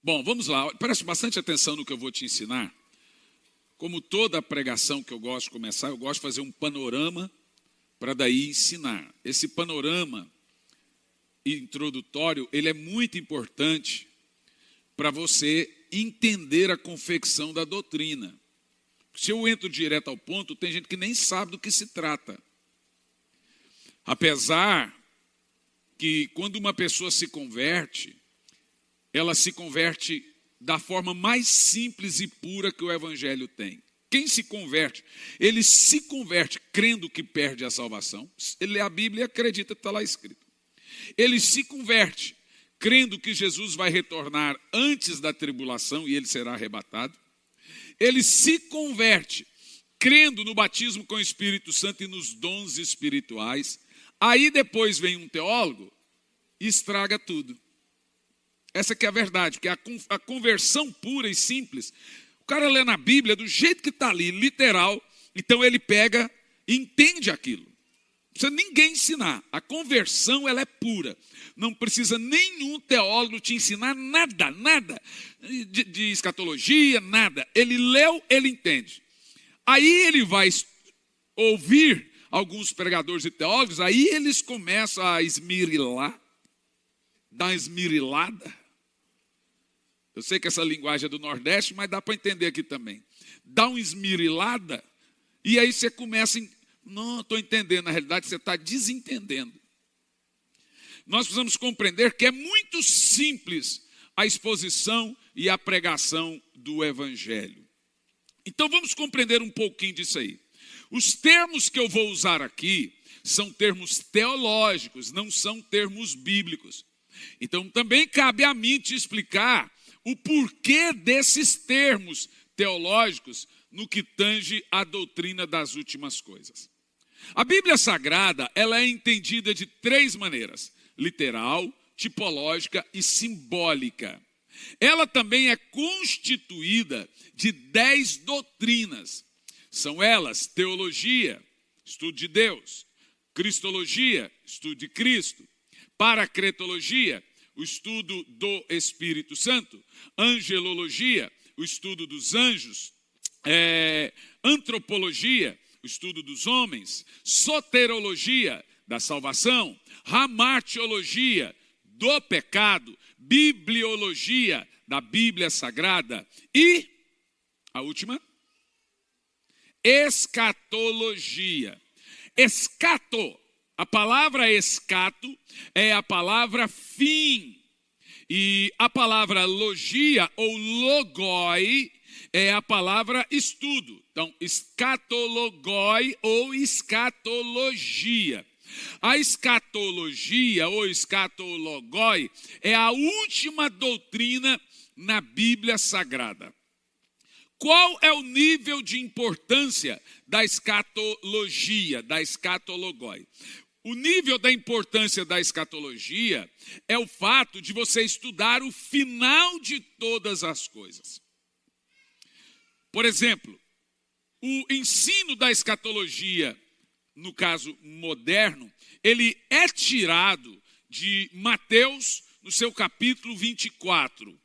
Bom, vamos lá. Preste bastante atenção no que eu vou te ensinar. Como toda pregação que eu gosto de começar, eu gosto de fazer um panorama para daí ensinar. Esse panorama introdutório, ele é muito importante para você entender a confecção da doutrina. Se eu entro direto ao ponto, tem gente que nem sabe do que se trata. Apesar que quando uma pessoa se converte, ela se converte da forma mais simples e pura que o Evangelho tem. Quem se converte, ele se converte crendo que perde a salvação. Ele lê a Bíblia e acredita que está lá escrito. Ele se converte crendo que Jesus vai retornar antes da tribulação e ele será arrebatado. Ele se converte crendo no batismo com o Espírito Santo e nos dons espirituais. Aí depois vem um teólogo e estraga tudo. Essa que é a verdade, porque a conversão pura e simples, o cara lê na Bíblia do jeito que está ali, literal, então ele pega e entende aquilo. Não precisa ninguém ensinar. A conversão, ela é pura. Não precisa nenhum teólogo te ensinar nada de escatologia, nada. Ele leu, ele entende. Aí ele vai ouvir alguns pregadores e teólogos, aí eles começam a esmirilar, dar uma esmirilada. Eu sei que essa linguagem é do Nordeste, mas dá para entender aqui também. Dá uma esmirilada, e aí você começa, não, estou entendendo, na realidade você está desentendendo. Nós precisamos compreender que é muito simples a exposição e a pregação do Evangelho. Então vamos compreender um pouquinho disso aí. Os termos que eu vou usar aqui são termos teológicos, não são termos bíblicos. Então também cabe a mim te explicar o porquê desses termos teológicos no que tange à doutrina das últimas coisas. A Bíblia Sagrada, ela é entendida de três maneiras: literal, tipológica e simbólica. Ela também é constituída de 10 doutrinas. São elas: teologia, estudo de Deus; cristologia, estudo de Cristo; paracretologia, o estudo do Espírito Santo; angelologia, o estudo dos anjos; antropologia, o estudo dos homens; soterologia, da salvação; hamartiologia, do pecado; bibliologia, da Bíblia Sagrada; e a última, escatologia. Escato, a palavra escato é a palavra fim. E a palavra logia ou logoi é a palavra estudo. Então, escatologoi ou escatologia. A escatologia ou escatologoi é a última doutrina na Bíblia Sagrada. Qual é o nível de importância da escatologia, da escatologoi? O nível da importância da escatologia é o fato de você estudar o final de todas as coisas. Por exemplo, o ensino da escatologia, no caso moderno, ele é tirado de Mateus, no seu capítulo 24.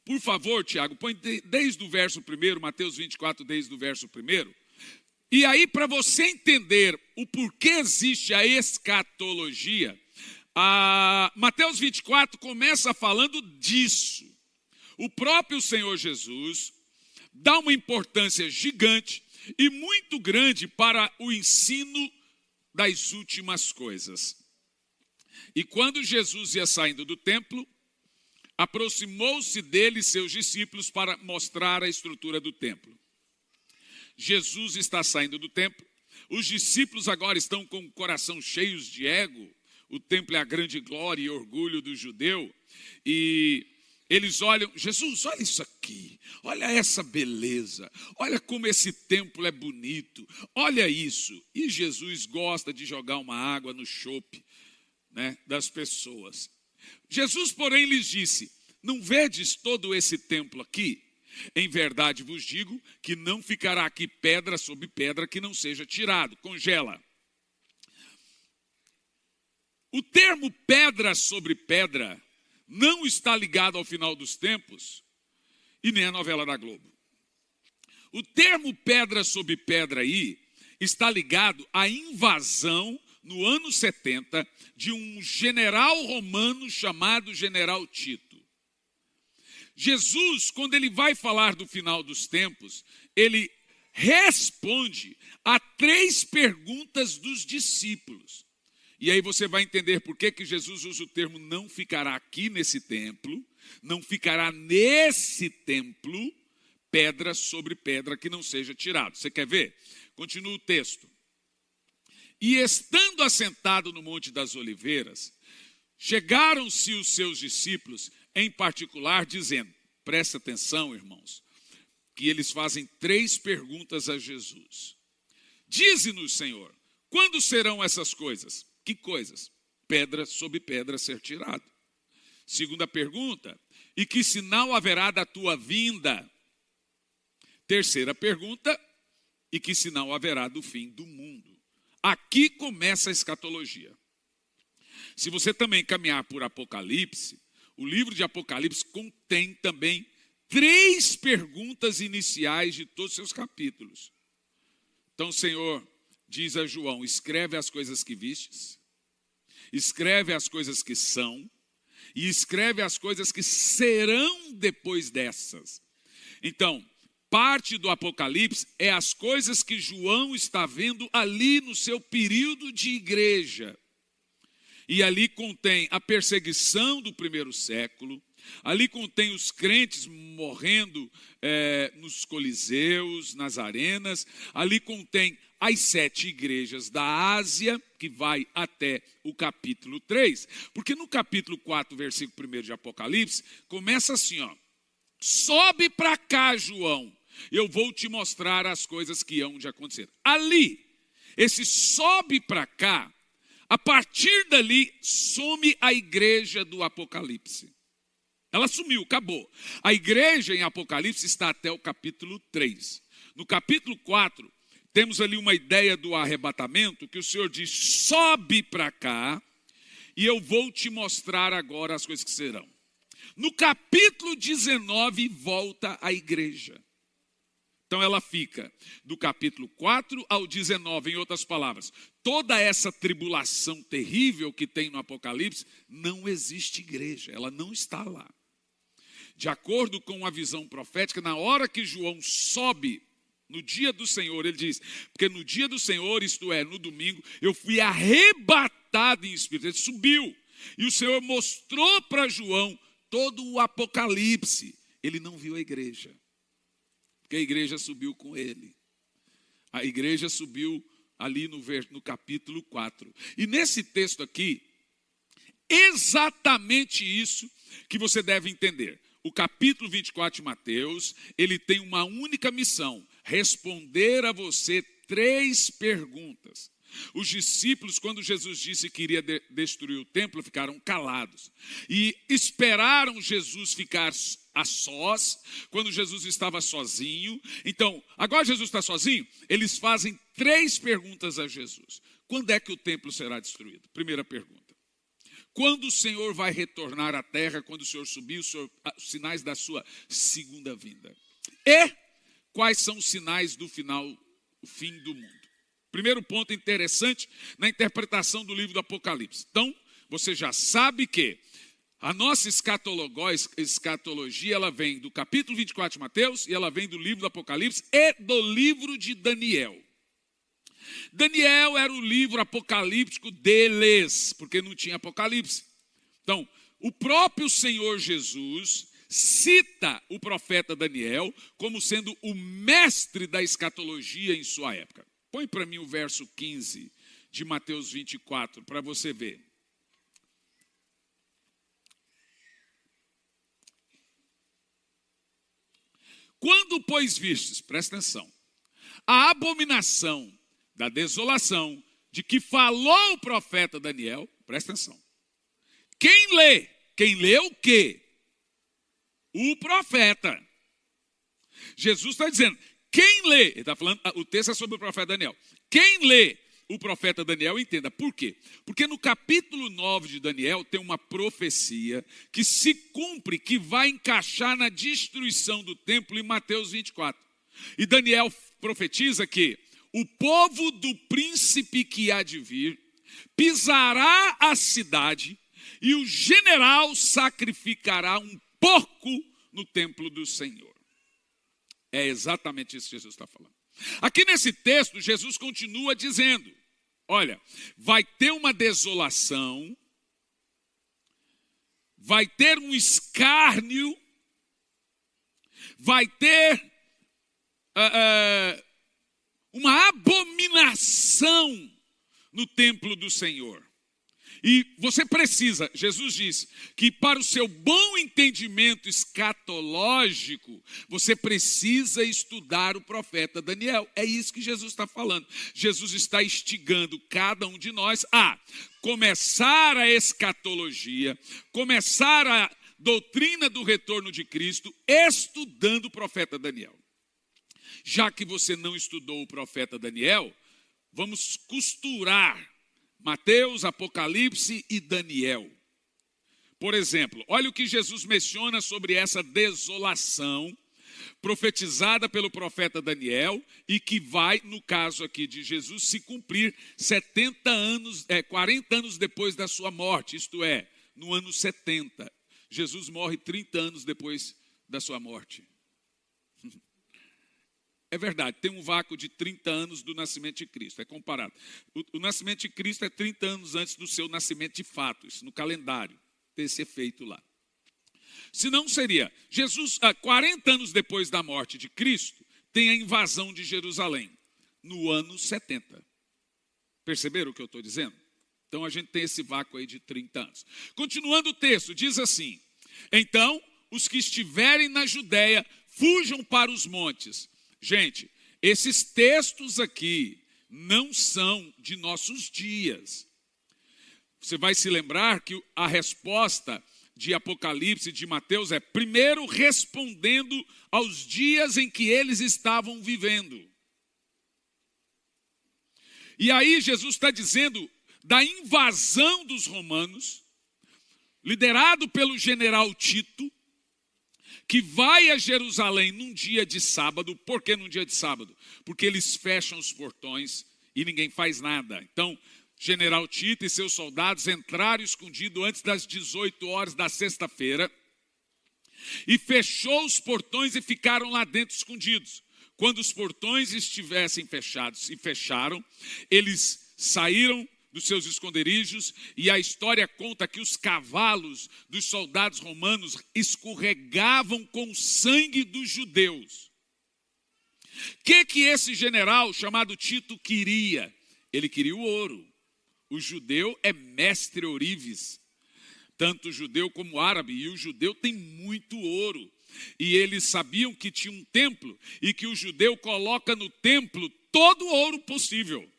Por favor, Tiago, põe desde o verso 1, Mateus 24, desde o verso 1. E aí, para você entender o porquê existe a escatologia, Mateus 24 começa falando disso. O próprio Senhor Jesus dá uma importância gigante e muito grande para o ensino das últimas coisas. E quando Jesus ia saindo do templo, aproximou-se dele seus discípulos para mostrar a estrutura do templo. Jesus está saindo do templo, os discípulos agora estão com o coração cheios de ego, o templo é a grande glória e orgulho do judeu, e eles olham, Jesus, olha isso aqui, olha essa beleza, olha como esse templo é bonito, olha isso. E Jesus gosta de jogar uma água no chope, né, das pessoas. Jesus, porém, lhes disse: não vedes todo esse templo aqui? Em verdade vos digo que não ficará aqui pedra sobre pedra que não seja tirado. Congela. O termo pedra sobre pedra não está ligado ao final dos tempos e nem à novela da Globo. O termo pedra sobre pedra aí está ligado à invasão no ano 70 de um general romano chamado General Tito. Jesus, quando ele vai falar do final dos tempos, ele responde a 3 perguntas dos discípulos. E aí você vai entender por que Jesus usa o termo não ficará aqui nesse templo, não ficará nesse templo, pedra sobre pedra que não seja tirado. Você quer ver? Continua o texto. E estando assentado no Monte das Oliveiras, chegaram-se os seus discípulos, em particular, dizendo, presta atenção, irmãos, que eles fazem 3 perguntas a Jesus. Dize-nos, Senhor, quando serão essas coisas? Que coisas? Pedra sobre pedra ser tirado. Segunda pergunta, e que sinal haverá da tua vinda? Terceira pergunta, e que sinal haverá do fim do mundo? Aqui começa a escatologia. Se você também caminhar por Apocalipse, o livro de Apocalipse contém também 3 perguntas iniciais de todos os seus capítulos. Então o Senhor diz a João, escreve as coisas que vistes, escreve as coisas que são, e escreve as coisas que serão depois dessas. Então, parte do Apocalipse é as coisas que João está vendo ali no seu período de igreja. E ali contém a perseguição do primeiro século, ali contém os crentes morrendo nos coliseus, nas arenas, ali contém as 7 igrejas da Ásia, que vai até o capítulo 3. Porque no capítulo 4, versículo 1 de Apocalipse, começa assim, ó, sobe para cá, João, eu vou te mostrar as coisas que hão de acontecer. Ali, esse sobe para cá, a partir dali, some a igreja do Apocalipse. Ela sumiu, acabou. A igreja em Apocalipse está até o capítulo 3. No capítulo 4, temos ali uma ideia do arrebatamento, que o Senhor diz, sobe para cá, e eu vou te mostrar agora as coisas que serão. No capítulo 19, volta a igreja. Então ela fica do capítulo 4 ao 19, em outras palavras, toda essa tribulação terrível que tem no Apocalipse, não existe igreja, ela não está lá. De acordo com a visão profética, na hora que João sobe, no dia do Senhor, ele diz, porque no dia do Senhor, isto é, no domingo, eu fui arrebatado em espírito, ele subiu, e o Senhor mostrou para João todo o Apocalipse, ele não viu a igreja. Porque a igreja subiu com ele. A igreja subiu ali no capítulo 4. E nesse texto aqui, exatamente isso que você deve entender. O capítulo 24 de Mateus, ele tem uma única missão, responder a você 3 perguntas. Os discípulos, quando Jesus disse que iria destruir o templo, ficaram calados. E esperaram Jesus ficar a sós, quando Jesus estava sozinho. Então, agora Jesus está sozinho, eles fazem 3 perguntas a Jesus. Quando é que o templo será destruído? Primeira pergunta. Quando o Senhor vai retornar à terra, quando o Senhor subir, os sinais da sua segunda vinda? E quais são os sinais do final, o fim do mundo? Primeiro ponto interessante na interpretação do livro do Apocalipse. Então, você já sabe que a nossa escatologia, ela vem do capítulo 24 de Mateus e ela vem do livro do Apocalipse e do livro de Daniel. Daniel era o livro apocalíptico deles, porque não tinha Apocalipse. Então, o próprio Senhor Jesus cita o profeta Daniel como sendo o mestre da escatologia em sua época. Põe para mim o verso 15 de Mateus 24, para você ver. Quando, pois, vistes, presta atenção, a abominação da desolação de que falou o profeta Daniel, presta atenção. Quem lê o quê? O profeta. Jesus está dizendo, quem lê, ele está falando, o texto é sobre o profeta Daniel. Quem lê o profeta Daniel, entenda. Por quê? Porque no capítulo 9 de Daniel tem uma profecia que se cumpre, que vai encaixar na destruição do templo em Mateus 24. E Daniel profetiza que o povo do príncipe que há de vir pisará a cidade e o general sacrificará um porco no templo do Senhor. É exatamente isso que Jesus está falando. Aqui nesse texto, Jesus continua dizendo, olha, vai ter uma desolação, vai ter um escárnio, vai ter uma abominação no templo do Senhor. E você precisa, Jesus diz, que para o seu bom entendimento escatológico, você precisa estudar o profeta Daniel. É isso que Jesus está falando. Jesus está instigando cada um de nós a começar a escatologia, começar a doutrina do retorno de Cristo, estudando o profeta Daniel. Já que você não estudou o profeta Daniel, vamos costurar Mateus, Apocalipse e Daniel. Por exemplo, olha o que Jesus menciona sobre essa desolação profetizada pelo profeta Daniel e que vai, no caso aqui de Jesus, se cumprir 40 anos depois da sua morte, isto é, no ano 70. Jesus morre 30 anos depois da sua morte. É verdade, tem um vácuo de 30 anos do nascimento de Cristo, é comparado. O nascimento de Cristo é 30 anos antes do seu nascimento de fato, isso no calendário, tem esse efeito lá. Se não seria, Jesus, 40 anos depois da morte de Cristo, tem a invasão de Jerusalém, no ano 70. Perceberam o que eu estou dizendo? Então a gente tem esse vácuo aí de 30 anos. Continuando o texto, diz assim, então os que estiverem na Judéia, fujam para os montes. Gente, esses textos aqui não são de nossos dias. Você vai se lembrar que a resposta de Apocalipse, de Mateus, é primeiro respondendo aos dias em que eles estavam vivendo. E aí Jesus está dizendo da invasão dos romanos, liderado pelo general Tito, que vai a Jerusalém num dia de sábado. Por que num dia de sábado? Porque eles fecham os portões e ninguém faz nada. Então, general Tito e seus soldados entraram escondido antes das 18 horas da sexta-feira e fechou os portões e ficaram lá dentro escondidos. Quando os portões estivessem fechados e fecharam, eles saíram dos seus esconderijos, e a história conta que os cavalos dos soldados romanos escorregavam com o sangue dos judeus. O que esse general chamado Tito queria? Ele queria o ouro. O judeu é mestre ourives, tanto judeu como árabe, e o judeu tem muito ouro. E eles sabiam que tinha um templo, e que o judeu coloca no templo todo o ouro possível.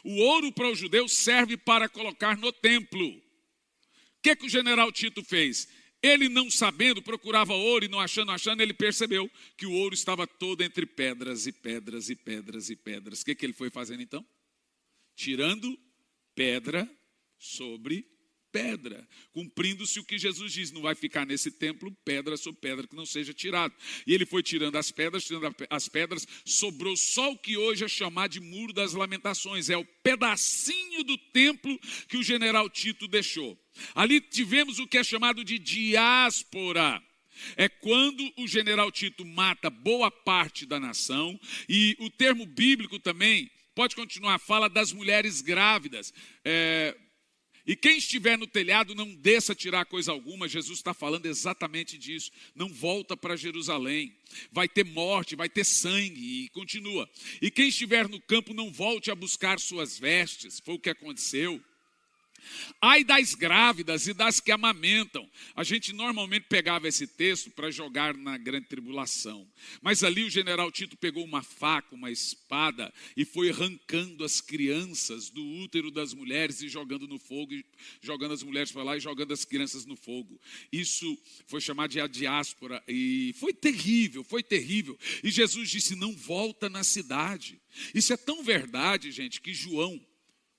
O ouro para o judeu serve para colocar no templo. O que o general Tito fez? Ele, não sabendo, procurava ouro e não achando, ele percebeu que o ouro estava todo entre pedras e pedras e pedras e pedras. O que ele foi fazendo então? Tirando pedra sobre pedra, cumprindo-se o que Jesus diz, não vai ficar nesse templo pedra sobre pedra que não seja tirado. E ele foi tirando as pedras, sobrou só o que hoje é chamado de Muro das Lamentações, é o pedacinho do templo que o general Tito deixou. Ali tivemos o que é chamado de diáspora. É quando o general Tito mata boa parte da nação, e o termo bíblico também, pode continuar, fala das mulheres grávidas. E quem estiver no telhado não desça tirar coisa alguma. Jesus está falando exatamente disso. Não volta para Jerusalém. Vai ter morte, vai ter sangue, e continua. E quem estiver no campo não volte a buscar suas vestes. Foi o que aconteceu. Ai das grávidas e das que amamentam. A gente normalmente pegava esse texto para jogar na grande tribulação. Mas ali o general Tito pegou uma faca, uma espada, e foi arrancando as crianças do útero das mulheres e jogando no fogo, jogando as mulheres para lá e jogando as crianças no fogo. Isso foi chamado de a diáspora, e foi terrível, foi terrível. E Jesus disse, não volta na cidade. Isso é tão verdade, gente, que João,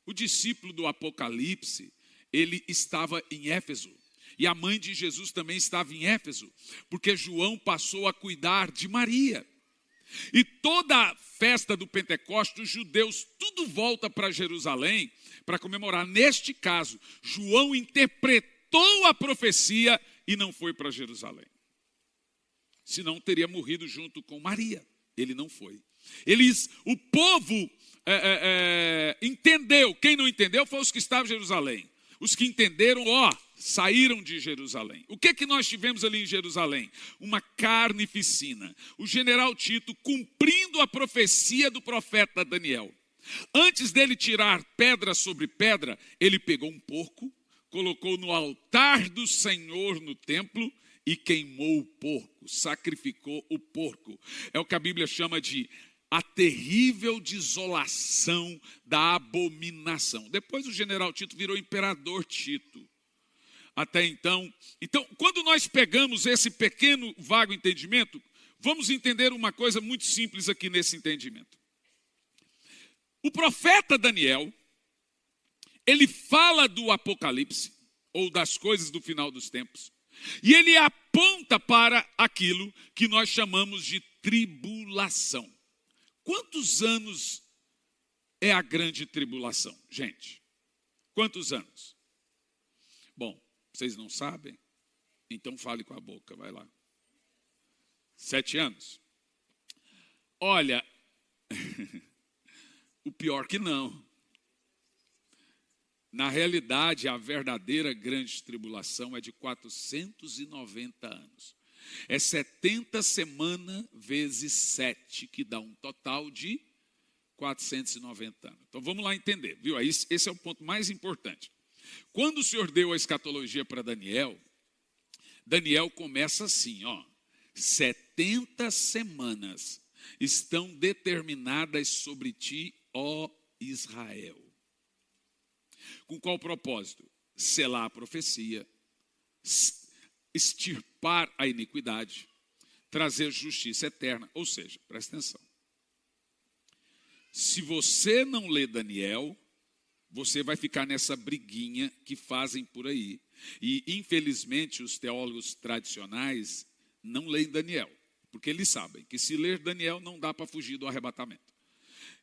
O discípulo do Apocalipse, ele estava em Éfeso. E a mãe de Jesus também estava em Éfeso, porque João passou a cuidar de Maria. E toda a festa do Pentecostes, os judeus, tudo volta para Jerusalém para comemorar. Neste caso, João interpretou a profecia e não foi para Jerusalém. Senão teria morrido junto com Maria. Ele não foi. O povo entendeu. Quem não entendeu foi os que estavam em Jerusalém. Os que entenderam, saíram de Jerusalém. O que nós tivemos ali em Jerusalém? Uma carnificina. O general Tito, cumprindo a profecia do profeta Daniel. Antes dele tirar pedra sobre pedra, ele pegou um porco, colocou no altar do Senhor no templo e queimou o porco, sacrificou o porco. É o que a Bíblia chama de a terrível desolação da abominação. Depois o general Tito virou imperador Tito. Até então, quando nós pegamos esse pequeno, vago entendimento, vamos entender uma coisa muito simples aqui nesse entendimento. O profeta Daniel, ele fala do Apocalipse, ou das coisas do final dos tempos, e ele aponta para aquilo que nós chamamos de tribulação. Quantos anos é a grande tribulação, gente? Quantos anos? Bom, vocês não sabem? Então fale com a boca, vai lá. 7 anos? Olha, o pior que não. Na realidade, a verdadeira grande tribulação é de 490 anos. É 70 semanas vezes 7, que dá um total de 490 anos. Então vamos lá entender, viu? Esse é o ponto mais importante. Quando o Senhor deu a escatologia para Daniel, Daniel começa assim, 70 semanas estão determinadas sobre ti, ó Israel. Com qual propósito? Selar a profecia, extirpar a iniquidade, trazer justiça eterna. Ou seja, presta atenção. Se você não lê Daniel, você vai ficar nessa briguinha que fazem por aí. E, infelizmente, os teólogos tradicionais não leem Daniel, porque eles sabem que se ler Daniel não dá para fugir do arrebatamento.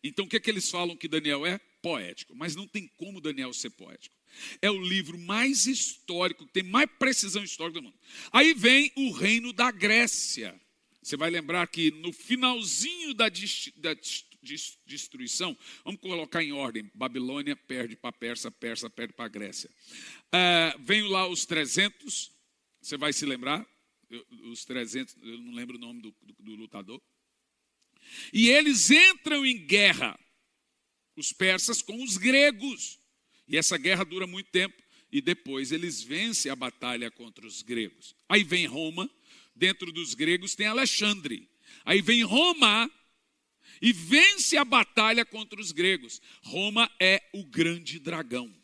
Então, o que eles falam que Daniel é? Poético. Mas não tem como Daniel ser poético. É o livro mais histórico, que tem mais precisão histórica do mundo. Aí vem o reino da Grécia. Você vai lembrar que no finalzinho da destruição, vamos colocar em ordem, Babilônia perde para Persa, Persa perde para a Grécia. Vem lá os 300, você vai se lembrar, os 300, eu não lembro o nome do lutador. E eles entram em guerra, os persas com os gregos. E essa guerra dura muito tempo. E depois eles vencem a batalha contra os gregos. Aí vem Roma, dentro dos gregos tem Alexandre. Aí vem Roma e vence a batalha contra os gregos. Roma é o grande dragão,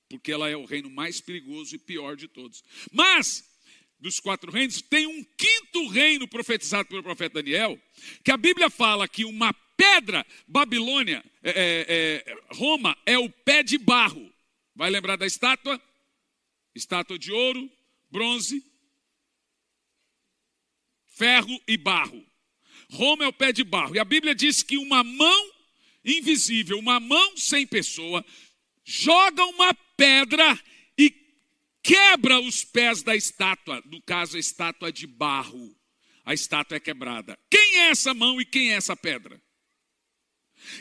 porque ela é o reino mais perigoso e pior de todos. Mas dos 4 reinos, tem um 5º reino profetizado pelo profeta Daniel, que a Bíblia fala que uma pedra, Babilônia, Roma, é o pé de barro. Vai lembrar da estátua? Estátua de ouro, bronze, ferro e barro. Roma é o pé de barro. E a Bíblia diz que uma mão invisível, uma mão sem pessoa, joga uma pedra e quebra os pés da estátua, no caso a estátua de barro. A estátua é quebrada. Quem é essa mão e quem é essa pedra?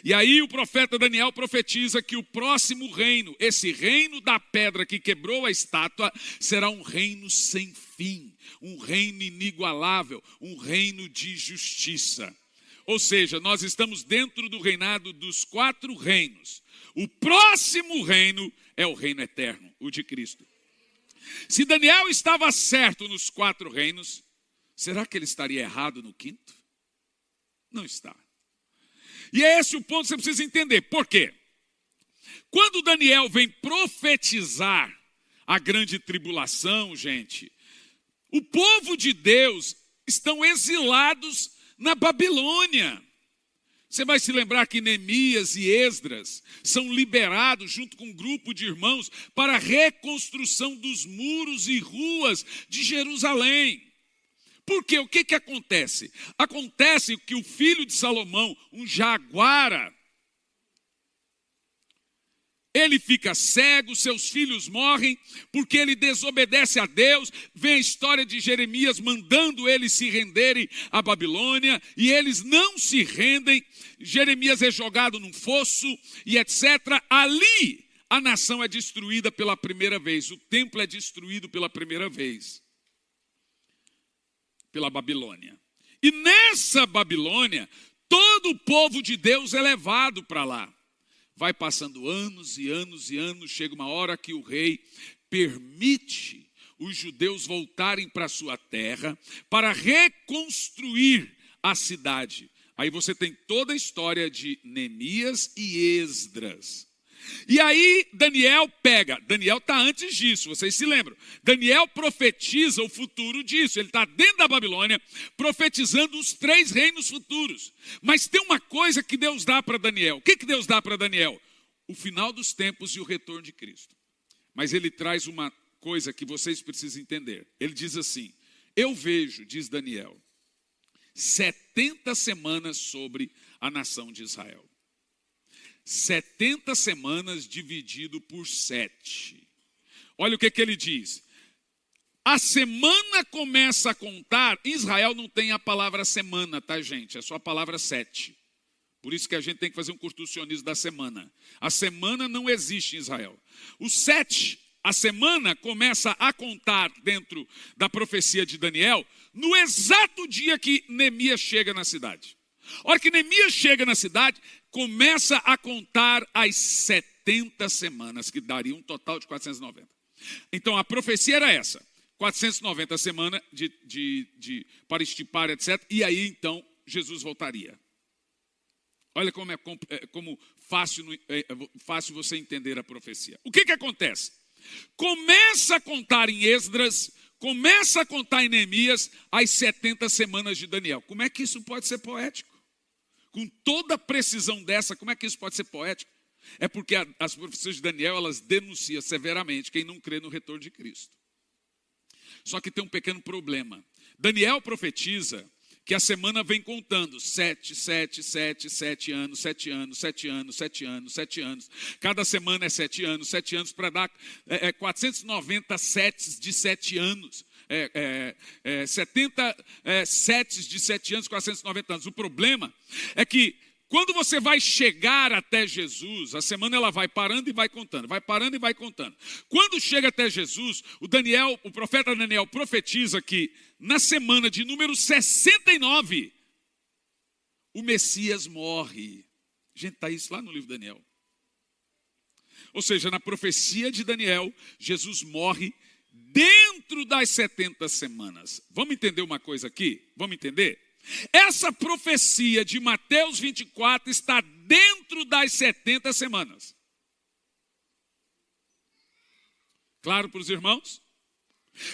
E aí o profeta Daniel profetiza que o próximo reino, esse reino da pedra que quebrou a estátua, será um reino sem fim, um reino inigualável, um reino de justiça. Ou seja, nós estamos dentro do reinado dos 4 reinos. O próximo reino é o reino eterno, o de Cristo. Se Daniel estava certo nos 4 reinos, será que ele estaria errado no 5º? Não está. E é esse o ponto que você precisa entender. Por quê? Quando Daniel vem profetizar a grande tribulação, gente, o povo de Deus estão exilados na Babilônia. Você vai se lembrar que Neemias e Esdras são liberados junto com um grupo de irmãos para a reconstrução dos muros e ruas de Jerusalém. Porque o que acontece? Acontece que o filho de Salomão, um jaguara, ele fica cego, seus filhos morrem, porque ele desobedece a Deus. Vem a história de Jeremias mandando eles se renderem à Babilônia, e eles não se rendem. Jeremias é jogado num fosso e etc. Ali a nação é destruída pela primeira vez, o templo é destruído pela primeira vez, pela Babilônia. E nessa Babilônia, todo o povo de Deus é levado para lá. Vai passando anos e anos e anos, chega uma hora que o rei permite os judeus voltarem para a sua terra para reconstruir a cidade. Aí você tem toda a história de Neemias e Esdras. E aí Daniel está antes disso, vocês se lembram. Daniel profetiza o futuro disso, ele está dentro da Babilônia, profetizando os 3 reinos futuros. Mas tem uma coisa que Deus dá para Daniel. O que Deus dá para Daniel? O final dos tempos e o retorno de Cristo. Mas ele traz uma coisa que vocês precisam entender. Ele diz assim: eu vejo, diz Daniel, 70 semanas sobre a nação de Israel. 70 semanas dividido por 7. Olha o que ele diz. A semana começa a contar. Em Israel não tem a palavra semana, tá, gente? É só a palavra 7. Por isso que a gente tem que fazer um curtucionismo da semana. A semana não existe em Israel. O 7, a semana começa a contar dentro da profecia de Daniel, no exato dia que Neemias chega na cidade. A hora que Neemias chega na cidade, começa a contar as 70 semanas, que daria um total de 490. Então a profecia era essa: 490 semanas para estipar, etc. E aí então Jesus voltaria. Olha como fácil você entender a profecia. O que acontece? Começa a contar em Esdras, começa a contar em Neemias as 70 semanas de Daniel. Como é que isso pode ser poético? Com toda a precisão dessa, como é que isso pode ser poético? É porque as profecias de Daniel, elas denunciam severamente quem não crê no retorno de Cristo. Só que tem um pequeno problema. Daniel profetiza que a semana vem contando 7 anos, 7 anos, 7 anos, 7 anos, 7 anos. Cada semana é 7 anos, para dar 490 sets de 7 anos. 70 sets de 7 anos, 490 anos. O problema é que quando você vai chegar até Jesus, a semana ela vai parando e vai contando, vai parando e vai contando. Quando chega até Jesus, o profeta Daniel profetiza que na semana de número 69, o Messias morre. Gente, está isso lá no livro de Daniel. Ou seja, na profecia de Daniel, Jesus morre dentro das 70 semanas. Vamos entender uma coisa aqui? Vamos entender? Essa profecia de Mateus 24 está dentro das 70 semanas. Claro para os irmãos?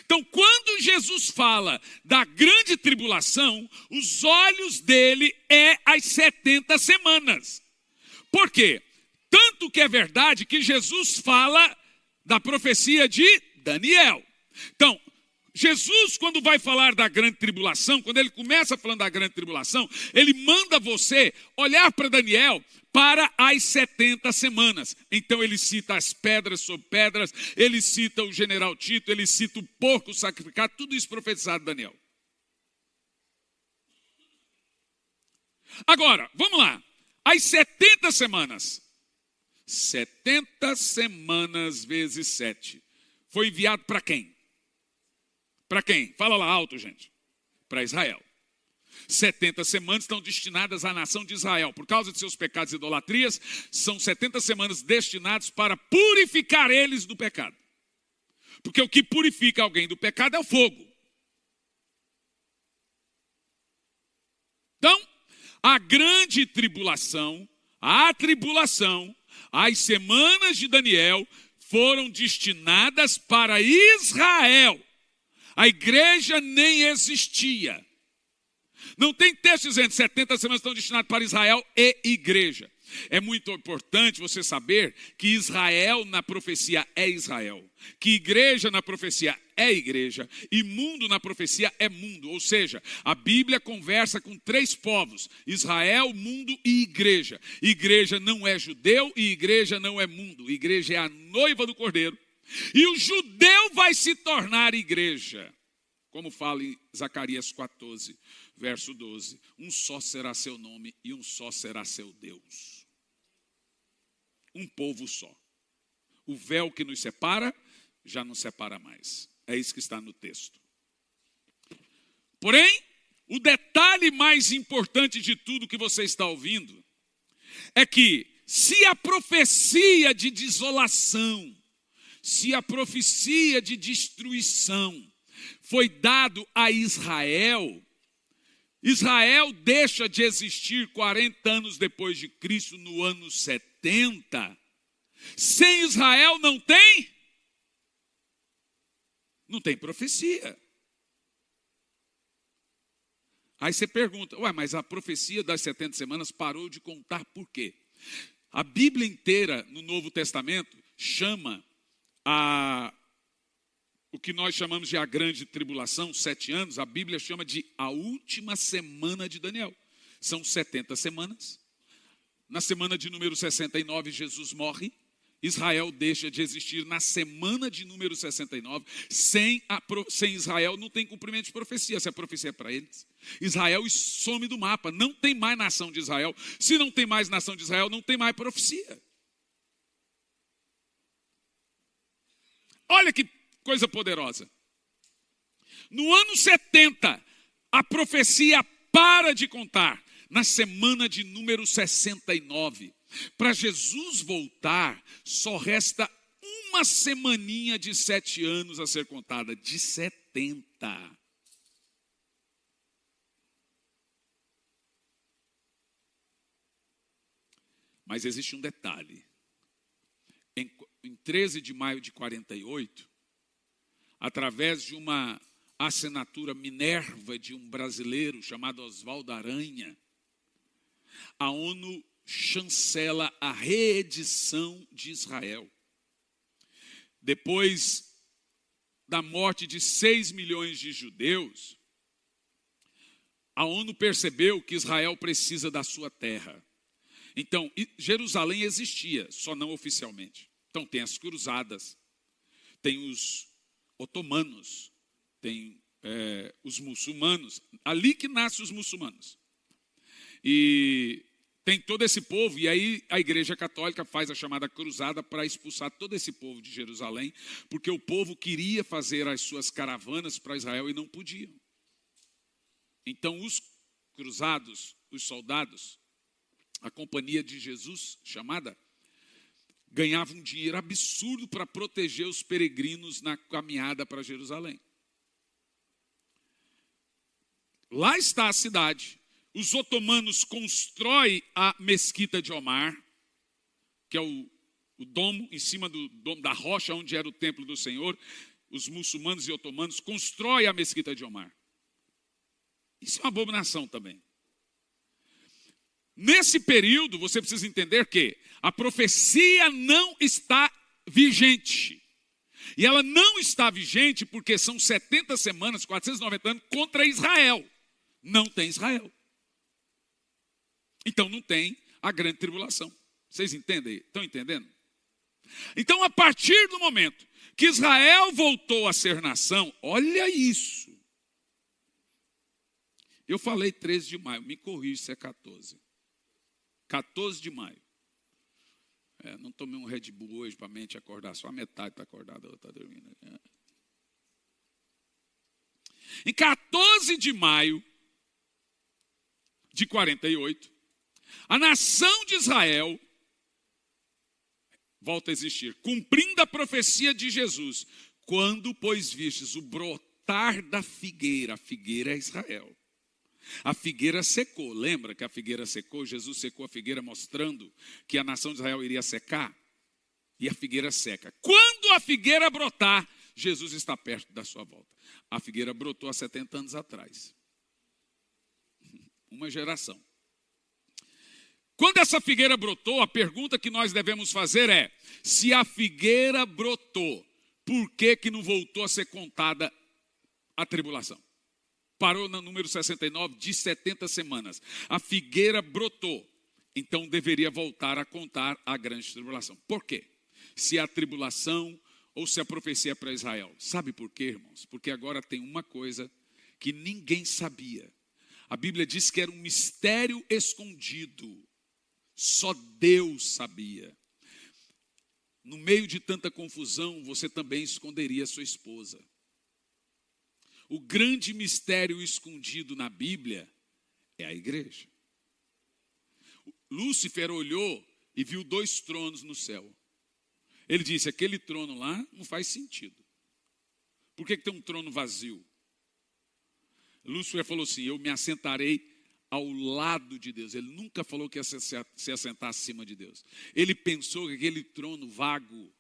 Então, quando Jesus fala da grande tribulação, os olhos dele é as 70 semanas. Por quê? Tanto que é verdade que Jesus fala da profecia de Daniel. Então, Jesus, quando vai falar da grande tribulação, quando ele começa falando da grande tribulação, ele manda você olhar para Daniel para as 70 semanas. Então ele cita as pedras sobre pedras, ele cita o general Tito, ele cita o porco sacrificado, tudo isso profetizado de Daniel. Agora, vamos lá. As 70 semanas. 70 semanas vezes 7. Foi enviado para quem? Para quem? Fala lá alto, gente. Para Israel. 70 semanas estão destinadas à nação de Israel. Por causa de seus pecados e idolatrias, são 70 semanas destinadas para purificar eles do pecado. Porque o que purifica alguém do pecado é o fogo. Então, a grande tribulação, as semanas de Daniel foram destinadas para Israel. A igreja nem existia. Não tem texto dizendo 70 semanas estão destinadas para Israel e igreja. É muito importante você saber que Israel na profecia é Israel, que igreja na profecia é igreja e mundo na profecia é mundo. Ou seja, a Bíblia conversa com 3 povos: Israel, mundo e igreja. Igreja não é judeu e igreja não é mundo. Igreja é a noiva do Cordeiro e o judeu vai se tornar igreja. Como fala em Zacarias 14, verso 12. Um só será seu nome e um só será seu Deus. Um povo só. O véu que nos separa, já não separa mais. É isso que está no texto. Porém, o detalhe mais importante de tudo que você está ouvindo é que se a profecia de desolação, se a profecia de destruição foi dado a Israel, Israel deixa de existir 40 anos depois de Cristo, no ano 70. Sem Israel não tem profecia. Aí você pergunta, mas a profecia das 70 semanas parou de contar por quê? A Bíblia inteira, no Novo Testamento, chama o que nós chamamos de a grande tribulação, 7 anos, a Bíblia chama de a última semana de Daniel. São 70 semanas. Na semana de número 69, Jesus morre. Israel deixa de existir na semana de número 69. Sem Israel não tem cumprimento de profecia. Se a profecia é para eles, Israel some do mapa. Não tem mais nação de Israel. Se não tem mais nação de Israel, não tem mais profecia. Olha que coisa poderosa. No ano 70, a profecia para de contar. Na semana de número 69. Para Jesus voltar, só resta uma semaninha de 7 anos a ser contada. De 70. Mas existe um detalhe. Em 13 de maio de 48, através de uma assinatura Minerva de um brasileiro chamado Oswaldo Aranha, a ONU chancela a reedição de Israel. Depois da morte de 6 milhões de judeus, a ONU percebeu que Israel precisa da sua terra. Então, Jerusalém existia, só não oficialmente. Então, tem as cruzadas, tem os otomanos, tem os muçulmanos, ali que nascem os muçulmanos. E tem todo esse povo, e aí a Igreja Católica faz a chamada cruzada para expulsar todo esse povo de Jerusalém, porque o povo queria fazer as suas caravanas para Israel e não podiam. Então os cruzados, os soldados, a companhia de Jesus, chamada, ganhavam um dinheiro absurdo para proteger os peregrinos na caminhada para Jerusalém. Lá está a cidade. Os otomanos constroem a mesquita de Omar, que é o domo, em cima do domo da rocha onde era o templo do Senhor. Os muçulmanos e otomanos constroem a mesquita de Omar. Isso é uma abominação também. Nesse período, você precisa entender que a profecia não está vigente. E ela não está vigente porque são 70 semanas, 490 anos, contra Israel. Não tem Israel. Então não tem a grande tribulação. Vocês entendem? Estão entendendo? Então, a partir do momento que Israel voltou a ser nação, olha isso. Eu falei 13 de maio, me corrija se é 14. 14 de maio. Não tomei um Red Bull hoje para a mente acordar, só a metade está acordada, a outra está dormindo. Em 14 de maio de 48, a nação de Israel volta a existir, cumprindo a profecia de Jesus. Quando, pois, vistes o brotar da figueira, a figueira é Israel. A figueira secou, lembra que a figueira secou? Jesus secou a figueira mostrando que a nação de Israel iria secar. E a figueira seca. Quando a figueira brotar, Jesus está perto da sua volta. A figueira brotou há 70 anos atrás. Uma geração. Quando essa figueira brotou, a pergunta que nós devemos fazer é: se a figueira brotou, por que não voltou a ser contada a tribulação? Parou no número 69 de 70 semanas. A figueira brotou, então deveria voltar a contar a grande tribulação. Por quê? Se a tribulação ou se a profecia é para Israel. Sabe por quê, irmãos? Porque agora tem uma coisa que ninguém sabia. A Bíblia diz que era um mistério escondido. Só Deus sabia. No meio de tanta confusão, você também esconderia sua esposa. O grande mistério escondido na Bíblia é a igreja. Lúcifer olhou e viu 2 tronos no céu. Ele disse: aquele trono lá não faz sentido. Por que tem um trono vazio? Lúcifer falou assim: eu me assentarei ao lado de Deus. Ele nunca falou que ia se assentar acima de Deus. Ele pensou que aquele trono vago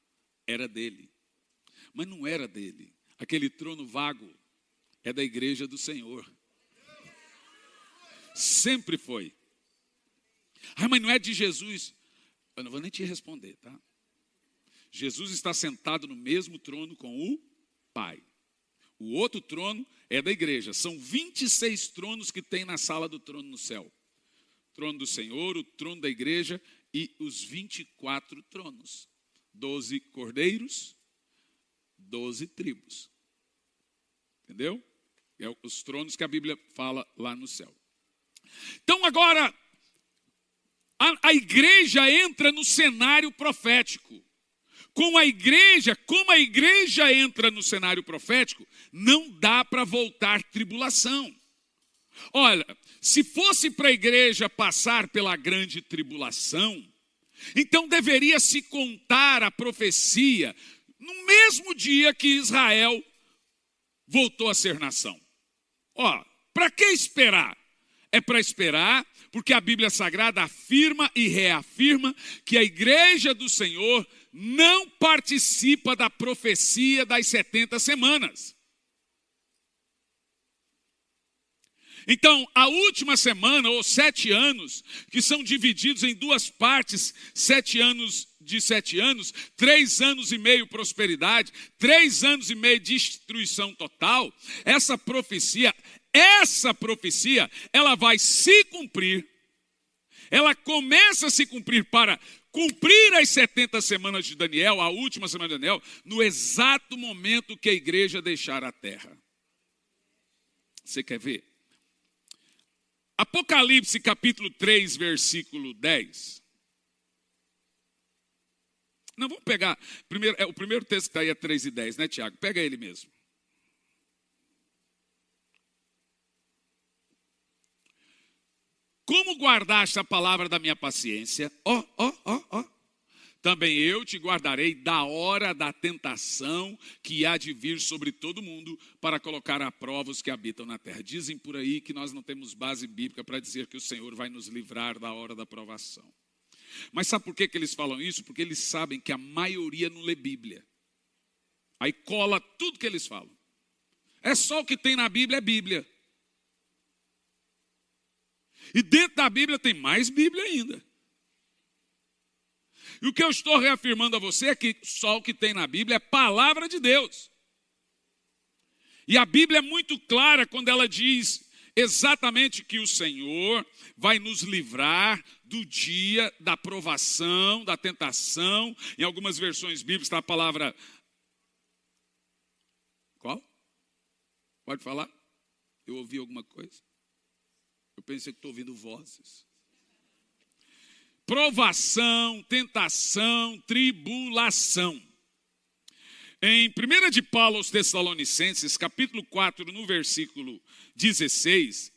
era dele. Mas não era dele. Aquele trono vago é da igreja do Senhor. Sempre foi. Ah, mas não é de Jesus. Eu não vou nem te responder, tá? Jesus está sentado no mesmo trono com o Pai. O outro trono é da igreja. São 26 tronos que tem na sala do trono no céu. O trono do Senhor, o trono da igreja e os 24 tronos. 12 cordeiros, 12 tribos. Entendeu? É os tronos que a Bíblia fala lá no céu. Então agora, a igreja entra no cenário profético. Como a igreja entra no cenário profético, não dá para voltar tribulação. Olha, se fosse para a igreja passar pela grande tribulação, então deveria se contar a profecia no mesmo dia que Israel voltou a ser nação. Ó, para que esperar? É para esperar, porque a Bíblia Sagrada afirma e reafirma que a igreja do Senhor não participa da profecia das 70 semanas. Então, a última semana, ou 7 anos, que são divididos em 2 partes, 7 anos de 7 anos, 3 anos e meio prosperidade, 3 anos e meio destruição total, essa profecia, ela vai se cumprir, ela começa a se cumprir para cumprir as 70 semanas de Daniel, a última semana de Daniel, no exato momento que a igreja deixar a terra. Você quer ver? Apocalipse capítulo 3, versículo 10. Não, vamos pegar, o primeiro texto que está aí é 3 e 10, né, Tiago? Pega ele mesmo. Como guardaste a palavra da minha paciência, também eu te guardarei da hora da tentação que há de vir sobre todo mundo para colocar à prova os que habitam na terra. Dizem por aí que nós não temos base bíblica para dizer que o Senhor vai nos livrar da hora da provação. Mas sabe por que eles falam isso? Porque eles sabem que a maioria não lê Bíblia. Aí cola tudo que eles falam. É só o que tem na Bíblia, é Bíblia. E dentro da Bíblia tem mais Bíblia ainda. E o que eu estou reafirmando a você é que só o que tem na Bíblia é palavra de Deus. E a Bíblia é muito clara quando ela diz exatamente que o Senhor vai nos livrar do dia da provação, da tentação. Em algumas versões bíblicas está a palavra... Qual? Pode falar? Eu ouvi alguma coisa? Eu pensei que estou ouvindo vozes. Provação, tentação, tribulação. Em 1 de Paulo aos Tessalonicenses, capítulo 4, no versículo 16,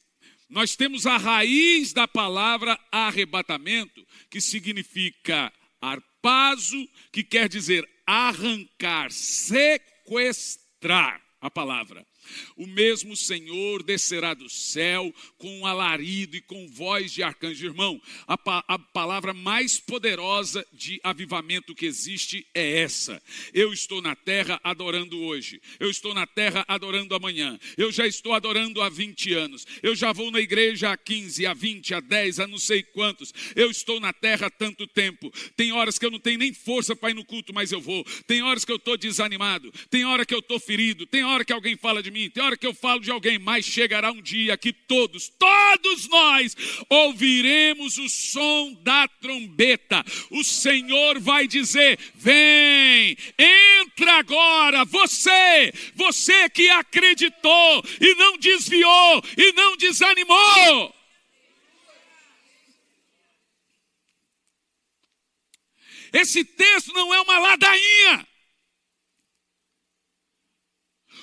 nós temos a raiz da palavra arrebatamento, que significa harpazo, que quer dizer arrancar, sequestrar, a palavra. O mesmo Senhor descerá do céu com um alarido e com voz de arcanjo. Irmão, a palavra mais poderosa de avivamento que existe é essa. Eu estou na terra adorando hoje. Eu estou na terra adorando amanhã. Eu já estou adorando há 20 anos. Eu já vou na igreja há 15, há 20, há 10, há não sei quantos. Eu estou na terra há tanto tempo. Tem horas que eu não tenho nem força para ir no culto, mas eu vou. Tem horas que eu estou desanimado. Tem hora que eu estou ferido. Tem hora que alguém fala de mim, tem hora que eu falo de alguém, mas chegará um dia que todos nós ouviremos o som da trombeta. O Senhor vai dizer: vem, entra agora, você que acreditou e não desviou e não desanimou. Esse texto não é uma ladainha.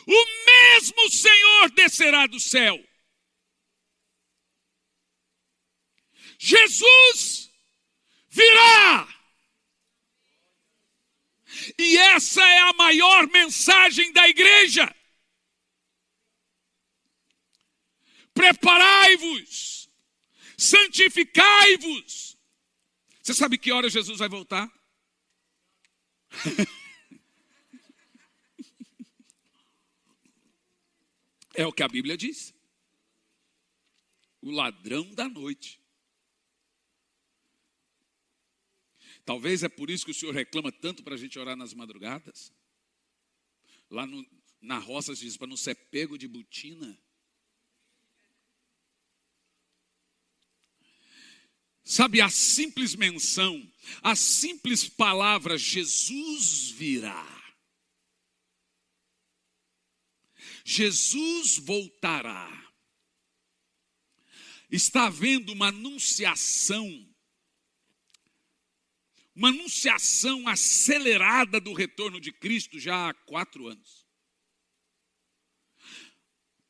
O mesmo Senhor descerá do céu. Jesus virá. E essa é a maior mensagem da igreja. Preparai-vos, santificai-vos. Você sabe que hora Jesus vai voltar? É o que a Bíblia diz. O ladrão da noite. Talvez é por isso que o Senhor reclama tanto para a gente orar nas madrugadas. Lá na roça se diz para não ser pego de botina. Sabe, a simples menção, a simples palavra Jesus virá. Jesus voltará. Está havendo uma anunciação acelerada do retorno de Cristo já há 4 anos.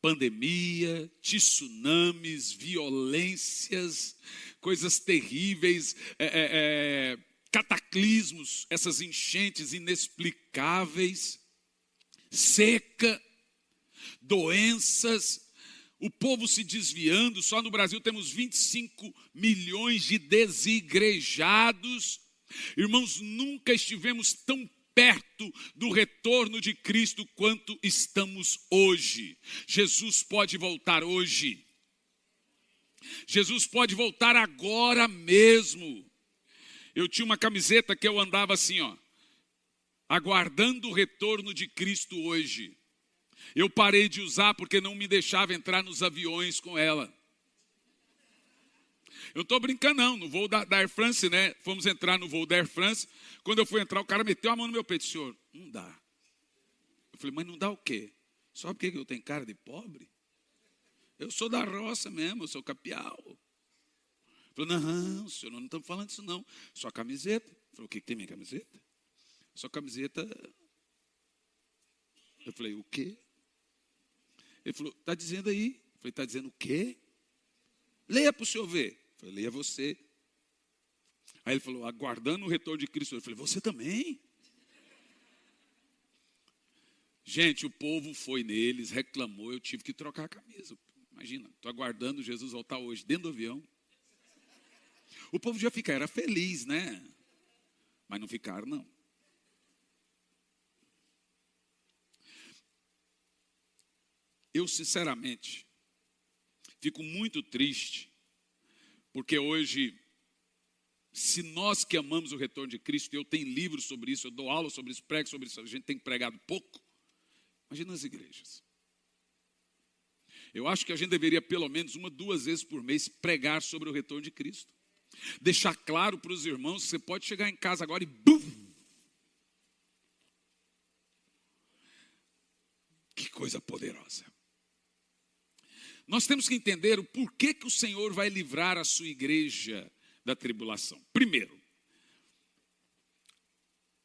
Pandemia, tsunamis, violências, coisas terríveis, cataclismos, essas enchentes inexplicáveis, seca, doenças, o povo se desviando. Só no Brasil temos 25 milhões de desigrejados. Irmãos, nunca estivemos tão perto do retorno de Cristo quanto estamos hoje. Jesus pode voltar hoje. Jesus pode voltar agora mesmo. Eu tinha uma camiseta que eu andava assim, aguardando o retorno de Cristo hoje. Eu parei de usar porque não me deixava entrar nos aviões com ela. Eu não estou brincando não, no voo da Air France, né? Fomos entrar no voo da Air France. Quando eu fui entrar, o cara meteu a mão no meu peito. Senhor, não dá. Eu falei, mas não dá o quê? Só porque eu tenho cara de pobre? Eu sou da roça mesmo, eu sou capial. Ele falou, não, senhor, não estamos falando disso não. Sua camiseta. Eu falei, o que tem minha camiseta? Sua camiseta. Eu falei, o quê? Ele falou, está dizendo aí. Eu falei, está dizendo o quê? Leia para o senhor ver. Eu falei, leia você. Aí ele falou, aguardando o retorno de Cristo. Eu falei, você também? Gente, o povo foi neles, reclamou, eu tive que trocar a camisa. Imagina, estou aguardando Jesus voltar hoje, dentro do avião. O povo já ficar, era feliz, né? Mas não ficaram, não. Eu, sinceramente, fico muito triste, porque hoje, se nós que amamos o retorno de Cristo, eu tenho livros sobre isso, eu dou aula sobre isso, prego sobre isso, a gente tem pregado pouco, imagina as igrejas. Eu acho que a gente deveria, pelo menos 1, 2 vezes por mês, pregar sobre o retorno de Cristo. Deixar claro para os irmãos que você pode chegar em casa agora e bum! Que coisa poderosa. Nós temos que entender o porquê que o Senhor vai livrar a sua igreja da tribulação. Primeiro,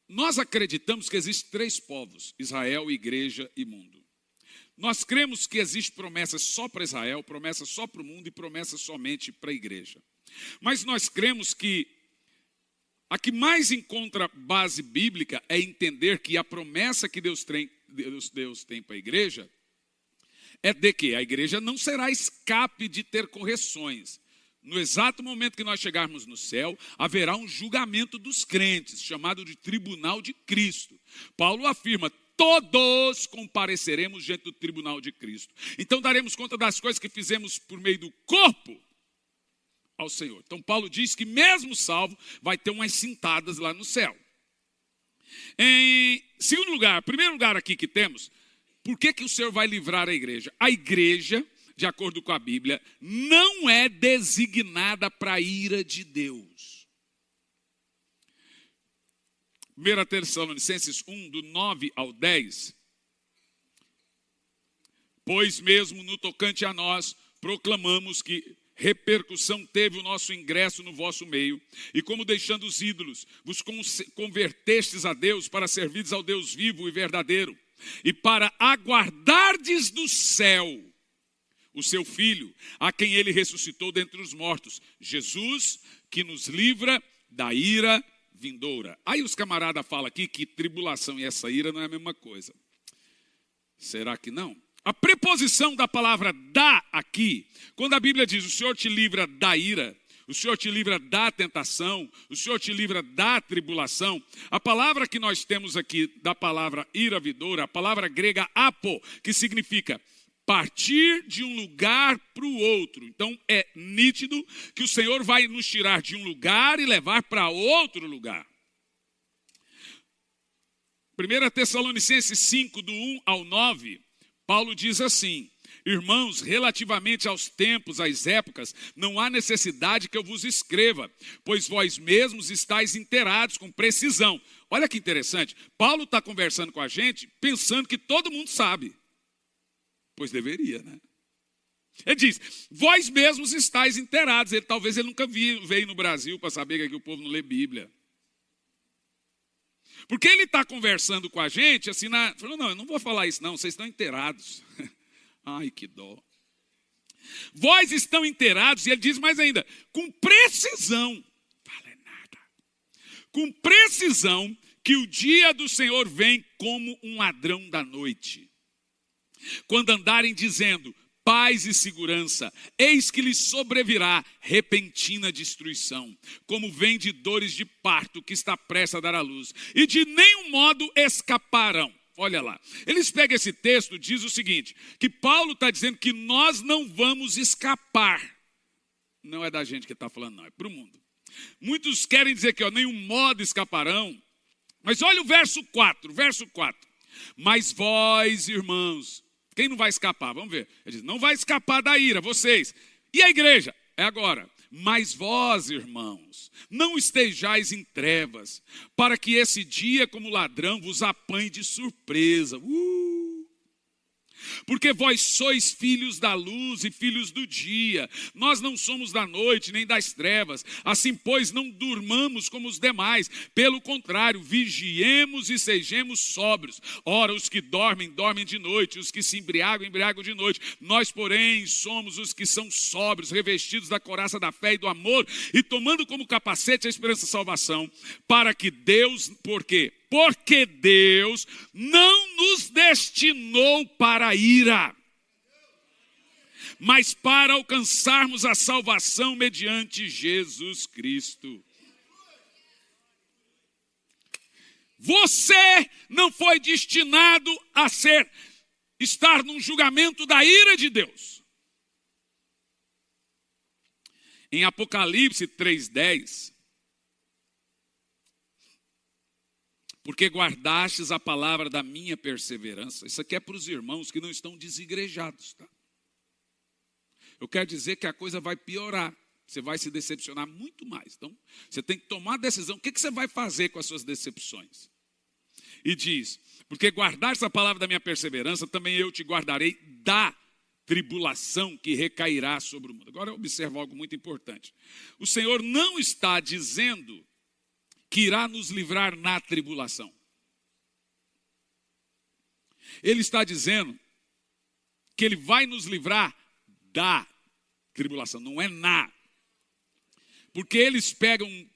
nós acreditamos que existem 3 povos, Israel, igreja e mundo. Nós cremos que existe promessa só para Israel, promessa só para o mundo e promessa somente para a igreja. Mas nós cremos que a que mais encontra base bíblica é entender que a promessa que Deus tem para a igreja é de que a igreja não será escape de ter correções. No exato momento que nós chegarmos no céu, haverá um julgamento dos crentes, chamado de tribunal de Cristo. Paulo afirma: todos compareceremos diante do tribunal de Cristo. Então daremos conta das coisas que fizemos por meio do corpo ao Senhor. Então Paulo diz que mesmo salvo, vai ter umas cintadas lá no céu. Em segundo lugar, primeiro lugar aqui que temos, por que o Senhor vai livrar a igreja? A igreja, de acordo com a Bíblia, não é designada para a ira de Deus. 1 Tessalonicenses 1, do 9 ao 10. Pois mesmo no tocante a nós, proclamamos que repercussão teve o nosso ingresso no vosso meio, e como deixando os ídolos, vos convertestes a Deus para servirdes ao Deus vivo e verdadeiro, e para aguardardes do céu o seu Filho, a quem ele ressuscitou dentre os mortos, Jesus, que nos livra da ira vindoura. Aí os camaradas falam aqui que tribulação e essa ira não é a mesma coisa. Será que não? A preposição da palavra "da" aqui, quando a Bíblia diz: o Senhor te livra da ira, o Senhor te livra da tentação, o Senhor te livra da tribulação, a palavra que nós temos aqui da palavra ira vindoura, a palavra grega apo, que significa partir de um lugar para o outro. Então é nítido que o Senhor vai nos tirar de um lugar e levar para outro lugar. 1 Tessalonicenses 5, do 1 ao 9, Paulo diz assim: irmãos, relativamente aos tempos, às épocas, não há necessidade que eu vos escreva, pois vós mesmos estáis inteirados com precisão. Olha que interessante, Paulo está conversando com a gente pensando que todo mundo sabe. Pois deveria, né? Ele diz: vós mesmos estáis inteirados. Talvez ele nunca veio no Brasil para saber que aqui o povo não lê Bíblia. Porque ele está conversando com a gente assim, falou: não, eu não vou falar isso não, vocês estão inteirados. Ai, que dó. Vós estão inteirados, e ele diz mais ainda, com precisão. Fala nada. Com precisão que o dia do Senhor vem como um ladrão da noite. Quando andarem dizendo paz e segurança, eis que lhes sobrevirá repentina destruição, como vem de dores de parto que está prestes a dar à luz, e de nenhum modo escaparão. Olha lá, eles pegam esse texto, diz o seguinte, que Paulo está dizendo que nós não vamos escapar. Não é da gente que está falando não, é para o mundo. Muitos querem dizer que nenhum modo escaparão, mas olha o verso 4, mas vós, irmãos, quem não vai escapar? Vamos ver. Ele diz, não vai escapar da ira, vocês. E a igreja? É agora. Mas vós, irmãos, não estejais em trevas, para que esse dia, como ladrão, vos apanhe de surpresa. Porque vós sois filhos da luz e filhos do dia. Nós não somos da noite nem das trevas. Assim, pois, não durmamos como os demais. Pelo contrário, vigiemos e sejamos sóbrios. Ora, os que dormem, dormem de noite. Os que se embriagam, embriagam de noite. Nós, porém, somos os que são sóbrios, revestidos da couraça da fé e do amor, e tomando como capacete a esperança da salvação. Para que Deus, por quê? Porque Deus não nos destinou para a ira, mas para alcançarmos a salvação mediante Jesus Cristo. Você não foi destinado a estar num julgamento da ira de Deus. Em Apocalipse 3:10, porque guardastes a palavra da minha perseverança. Isso aqui é para os irmãos que não estão desigrejados, tá? Eu quero dizer que a coisa vai piorar. Você vai se decepcionar muito mais. Então, você tem que tomar a decisão. O que você vai fazer com as suas decepções? E diz, porque guardaste a palavra da minha perseverança, também eu te guardarei da tribulação que recairá sobre o mundo. Agora observa algo muito importante. O Senhor não está dizendo que irá nos livrar na tribulação. Ele está dizendo que ele vai nos livrar da tribulação, não é na. Porque eles pegam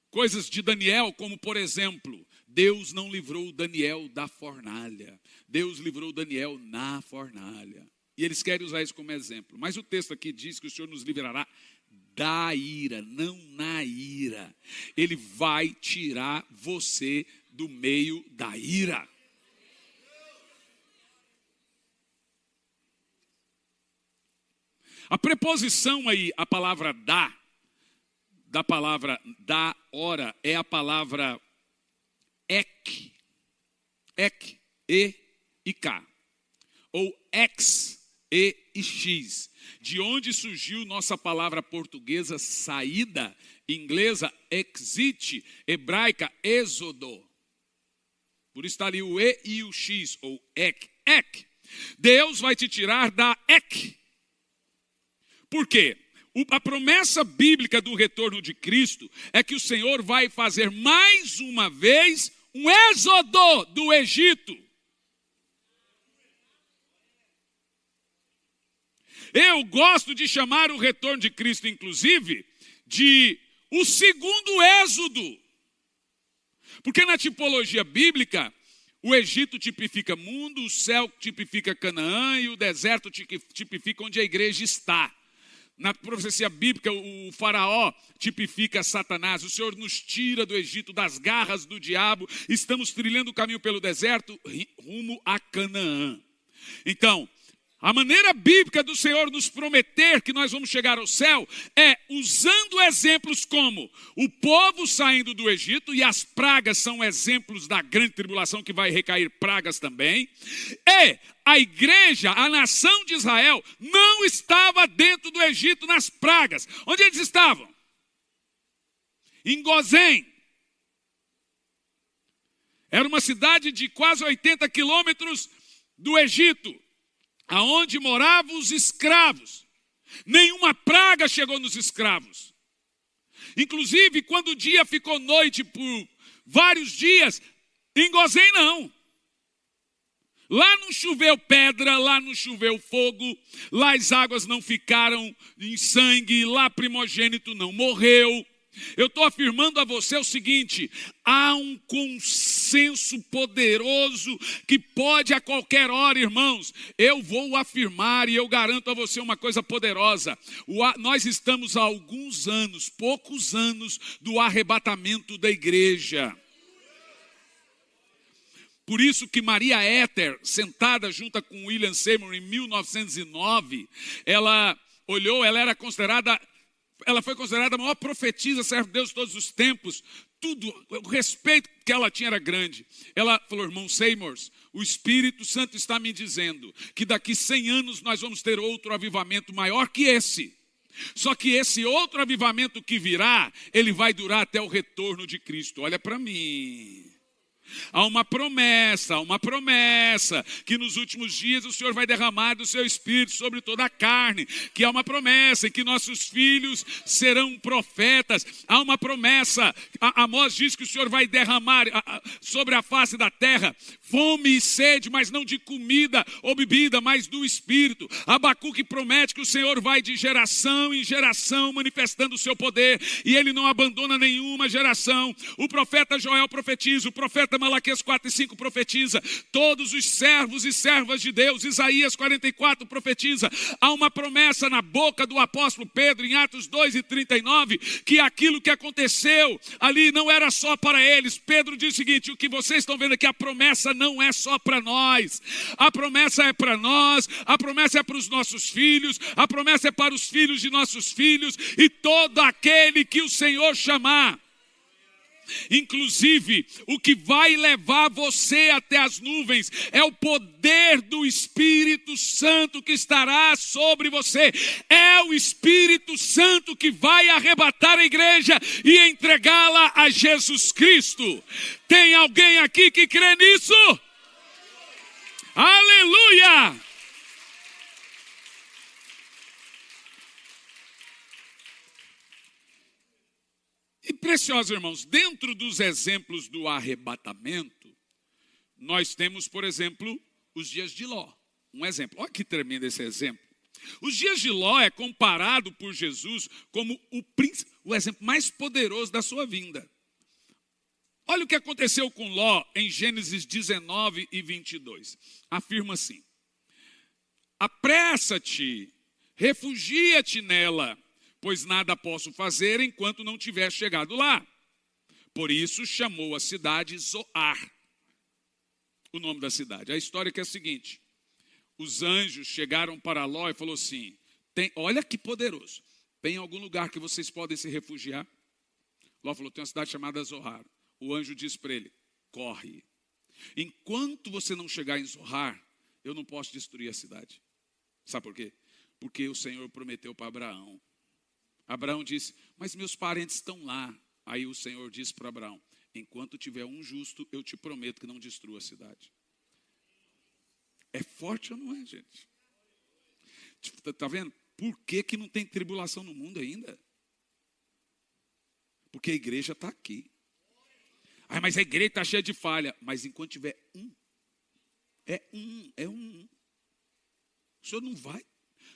coisas de Daniel, como por exemplo, Deus não livrou Daniel da fornalha. Deus livrou Daniel na fornalha. E eles querem usar isso como exemplo. Mas o texto aqui diz que o Senhor nos livrará da ira, não na ira. Ele vai tirar você do meio da ira. A preposição aí, a palavra da palavra da hora, é a palavra ek, e e k, ou ex, e e x, de onde surgiu nossa palavra portuguesa saída, inglesa exit, hebraica êxodo. Por isso está ali o e e o x, ou ek. Deus vai te tirar da ek. Por quê? A promessa bíblica do retorno de Cristo é que o Senhor vai fazer mais uma vez um êxodo do Egito. Eu gosto de chamar o retorno de Cristo, inclusive, de o segundo êxodo. Porque na tipologia bíblica, o Egito tipifica mundo, o céu tipifica Canaã e o deserto tipifica onde a igreja está. Na profecia bíblica, o faraó tipifica Satanás. O Senhor nos tira do Egito, das garras do diabo. Estamos trilhando o caminho pelo deserto, rumo a Canaã. Então, a maneira bíblica do Senhor nos prometer que nós vamos chegar ao céu é usando exemplos como o povo saindo do Egito, e as pragas são exemplos da grande tribulação que vai recair pragas também. E a igreja, a nação de Israel, não estava dentro do Egito nas pragas. Onde eles estavam? Em Gozém. Era uma cidade de quase 80 quilômetros do Egito, aonde moravam os escravos. Nenhuma praga chegou nos escravos. Inclusive, quando o dia ficou noite por vários dias, em Gozém não. Lá não choveu pedra, lá não choveu fogo, lá as águas não ficaram em sangue, lá primogênito não morreu. Eu estou afirmando a você o seguinte: há um consenso poderoso que pode a qualquer hora, irmãos. Eu vou afirmar e eu garanto a você uma coisa poderosa. Nós estamos há alguns anos, poucos anos, do arrebatamento da igreja. Por isso que Maria Éter, sentada junto com William Seymour em 1909, ela olhou, ela foi considerada a maior profetisa, servo de Deus de todos os tempos. Tudo, o respeito que ela tinha era grande. Ela falou: irmão Seymour, o Espírito Santo está me dizendo que daqui 100 anos nós vamos ter outro avivamento maior que esse. Só que esse outro avivamento que virá, ele vai durar até o retorno de Cristo. Olha para mim. Há uma promessa, que nos últimos dias o Senhor vai derramar do seu Espírito sobre toda a carne, que há uma promessa em que nossos filhos serão profetas. Há uma promessa, Amós diz que o Senhor vai derramar sobre a face da terra fome e sede, mas não de comida ou bebida, mas do Espírito. Abacuque promete que o Senhor vai de geração em geração manifestando o seu poder, e ele não abandona nenhuma geração. O profeta Joel profetiza, o profeta Malaquias 4 e 5 profetiza, todos os servos e servas de Deus. Isaías 44 profetiza. Há uma promessa na boca do apóstolo Pedro em Atos 2 e 39, que aquilo que aconteceu ali não era só para eles. Pedro diz o seguinte: o que vocês estão vendo aqui, a promessa não é só para nós, a promessa é para nós, a promessa é para os nossos filhos, a promessa é para os filhos de nossos filhos e todo aquele que o Senhor chamar. Inclusive, o que vai levar você até as nuvens é o poder do Espírito Santo que estará sobre você. É o Espírito Santo que vai arrebatar a igreja e entregá-la a Jesus Cristo. Tem alguém aqui que crê nisso? Aleluia! E preciosos irmãos, dentro dos exemplos do arrebatamento, nós temos, por exemplo, os dias de Ló. Um exemplo, olha que tremendo esse exemplo. Os dias de Ló é comparado por Jesus como o exemplo mais poderoso da sua vinda. Olha o que aconteceu com Ló em Gênesis 19 e 22. Afirma assim: apressa-te, refugia-te nela, pois nada posso fazer enquanto não tiver chegado lá. Por isso chamou a cidade Zoar, o nome da cidade. A história que é a seguinte: os anjos chegaram para Ló e falou assim, olha que poderoso, tem algum lugar que vocês podem se refugiar? Ló falou, tem uma cidade chamada Zoar. O anjo disse para ele, corre. Enquanto você não chegar em Zoar, eu não posso destruir a cidade. Sabe por quê? Porque o Senhor prometeu para Abraão. Abraão disse, mas meus parentes estão lá. Aí o Senhor disse para Abraão, enquanto tiver um justo, eu te prometo que não destrua a cidade. É forte ou não é, gente? Está vendo? Por que não tem tribulação no mundo ainda? Porque a igreja está aqui. Ah, mas a igreja está cheia de falha. Mas enquanto tiver um. O senhor não vai.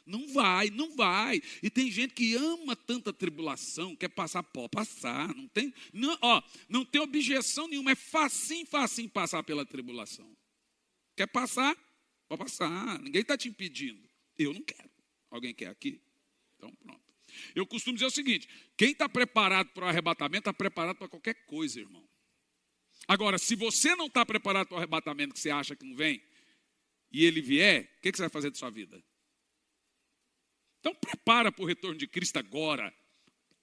Não vai. E tem gente que ama tanta tribulação, quer passar, pode passar. Não tem objeção nenhuma. É facinho passar pela tribulação. Quer passar? Pode passar. Ninguém está te impedindo. Eu não quero. Alguém quer aqui? Então pronto. Eu costumo dizer o seguinte, quem está preparado para o arrebatamento, está preparado para qualquer coisa, irmão. Agora, se você não está preparado para o arrebatamento, que você acha que não vem, e ele vier, o que você vai fazer da sua vida? Então prepara para o retorno de Cristo agora,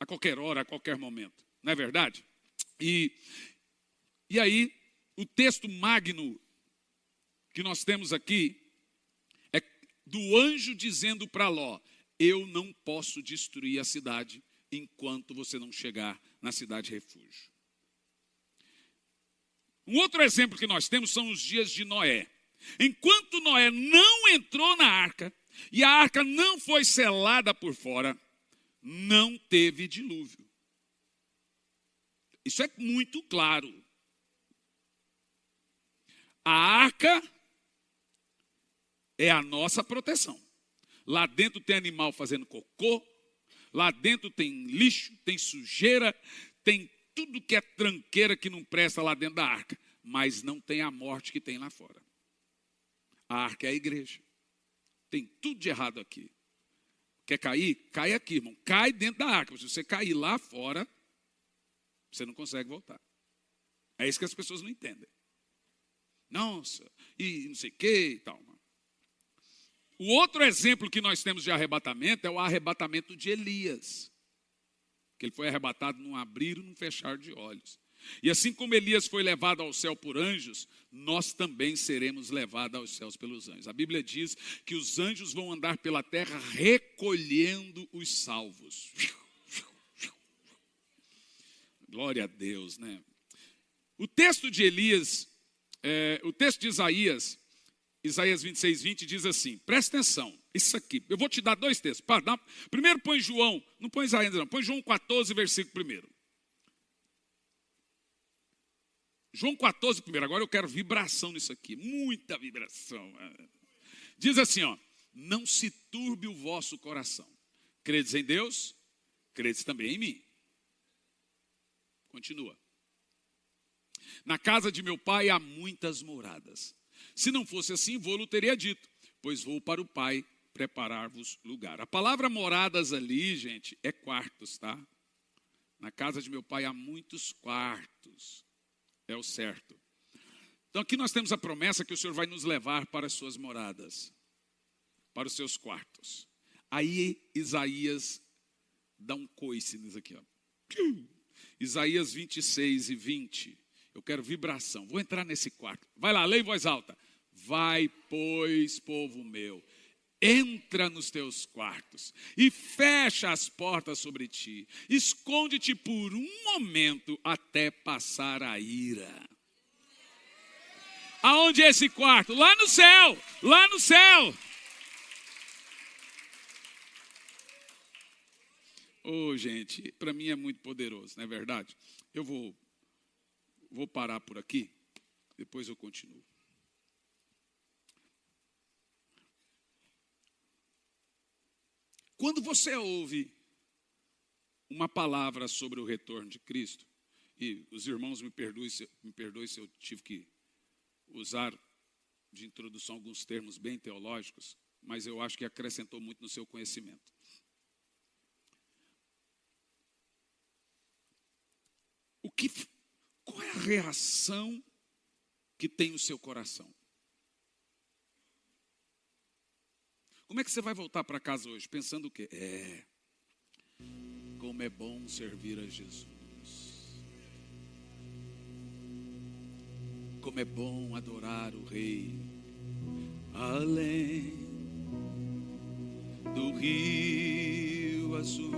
a qualquer hora, a qualquer momento. Não é verdade? E aí, o texto magno que nós temos aqui é do anjo dizendo para Ló, eu não posso destruir a cidade enquanto você não chegar na cidade refúgio. Um outro exemplo que nós temos são os dias de Noé. Enquanto Noé não entrou na arca, e a arca não foi selada por fora, não teve dilúvio. Isso é muito claro. A arca é a nossa proteção. Lá dentro tem animal fazendo cocô, lá dentro tem lixo, tem sujeira, tem tudo que é tranqueira que não presta lá dentro da arca, mas não tem a morte que tem lá fora. A arca é a igreja. Tem tudo de errado aqui. Quer cair? Cai aqui, irmão. Cai dentro da arca. Se você cair lá fora, você não consegue voltar. É isso que as pessoas não entendem. Nossa, e não sei o que e tal. O outro exemplo que nós temos de arrebatamento é o arrebatamento de Elias. Que ele foi arrebatado num abrir e num fechar de olhos. E assim como Elias foi levado ao céu por anjos, nós também seremos levados aos céus pelos anjos. A Bíblia diz que os anjos vão andar pela terra recolhendo os salvos. Glória a Deus, né? O texto de Elias, o texto de Isaías 26, 20 diz assim, presta atenção, isso aqui, eu vou te dar dois textos. Primeiro põe João, não põe Isaías não, põe João 14, versículo 1. João 14, primeiro, agora eu quero vibração nisso aqui, muita vibração. Diz assim, não se turbe o vosso coração. Credes em Deus, credes também em mim. Continua. Na casa de meu pai há muitas moradas. Se não fosse assim, vou-lo teria dito, pois vou para o Pai preparar-vos lugar. A palavra moradas ali, gente, é quartos, tá? Na casa de meu pai há muitos quartos. É o certo. Então aqui nós temos a promessa que o Senhor vai nos levar para as suas moradas, para os seus quartos. Aí Isaías dá um coice nisso aqui, ó. Isaías 26 e 20. Eu quero vibração. Vou entrar nesse quarto. Vai lá, lê em voz alta. Vai, pois, povo meu, entra nos teus quartos e fecha as portas sobre ti. Esconde-te por um momento até passar a ira. Aonde é esse quarto? Lá no céu, lá no céu. Gente, para mim é muito poderoso, não é verdade? Eu vou parar por aqui, depois eu continuo. Quando você ouve uma palavra sobre o retorno de Cristo, e os irmãos me perdoem se eu tive que usar de introdução alguns termos bem teológicos, mas eu acho que acrescentou muito no seu conhecimento. Qual é a reação que tem o seu coração? Como é que você vai voltar para casa hoje? Pensando o quê? Como é bom servir a Jesus. Como é bom adorar o Rei. Além do rio azul.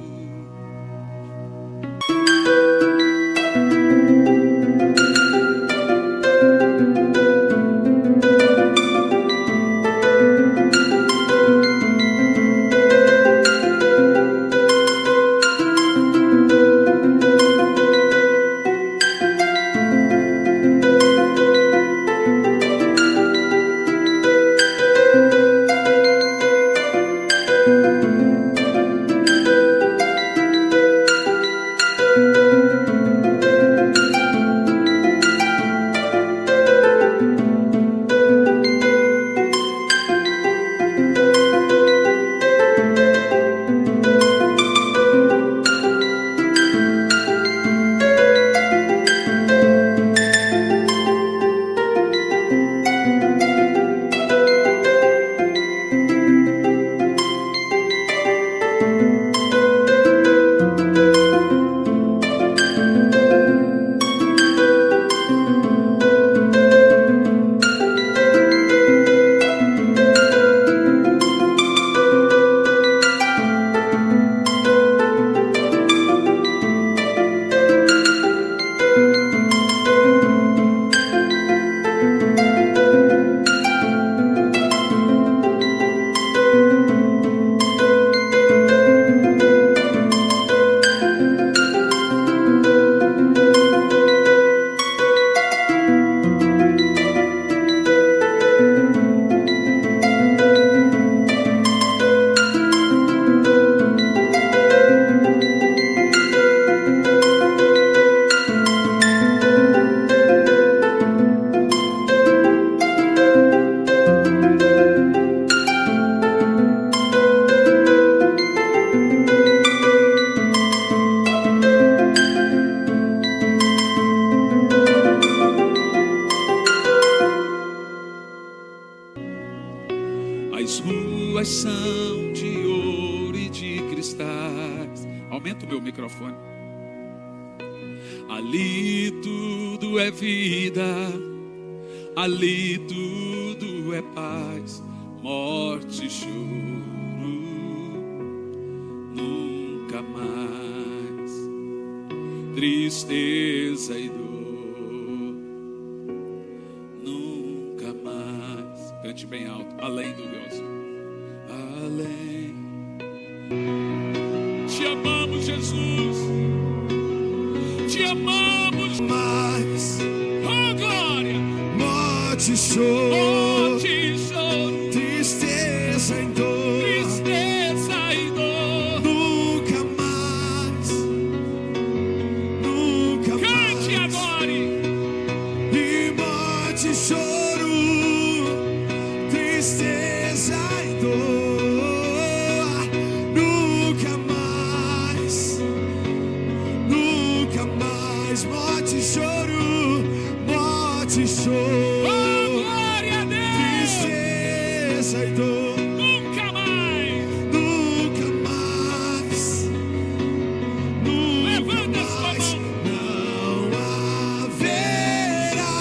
As ruas são de ouro e de cristais. Aumenta o meu microfone. Ali tudo é vida, ali tudo é paz, morte e choro, nunca mais, tristeza e dor, nunca mais. Cante bem alto, além do Deus, além. Te amamos, Jesus, te amamos mais. Oh glória, Morte e choro, morte e choro, tristeza e dor, tristeza e dor, nunca mais, nunca cante mais. agora. E morte e choro, tristeza e dor, nunca mais, nunca mais. Morte e choro, morte e choro. Oh glória a Deus, Tristeza e dor, nunca mais. nunca mais, nunca Levanta sua mais. mão. Não haverá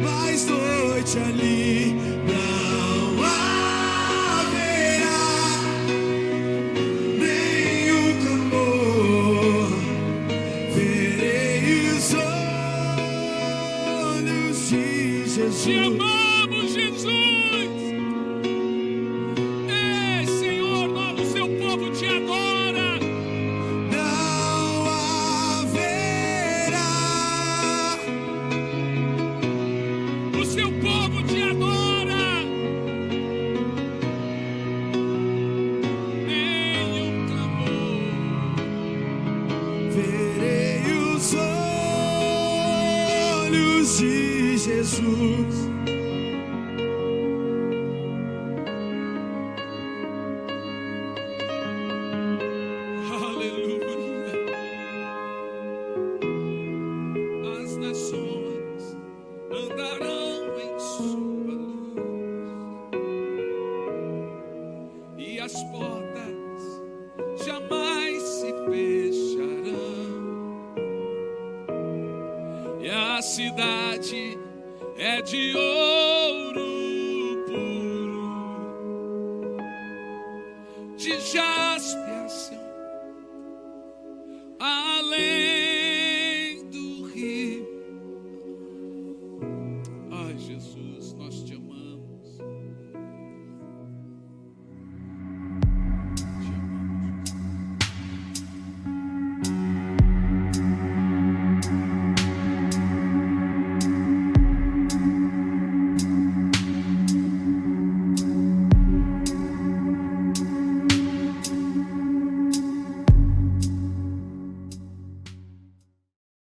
mais noite ali. Não haverá nenhum clamor. Verei os olhos de Jesus. Te amamos, Jesus. Ei, Senhor, o seu povo te adora. Não haverá O seu povo te adora. Nenhum clamor. verei olhos de Jesus. Cidade é de ouro puro, de jaspe a seu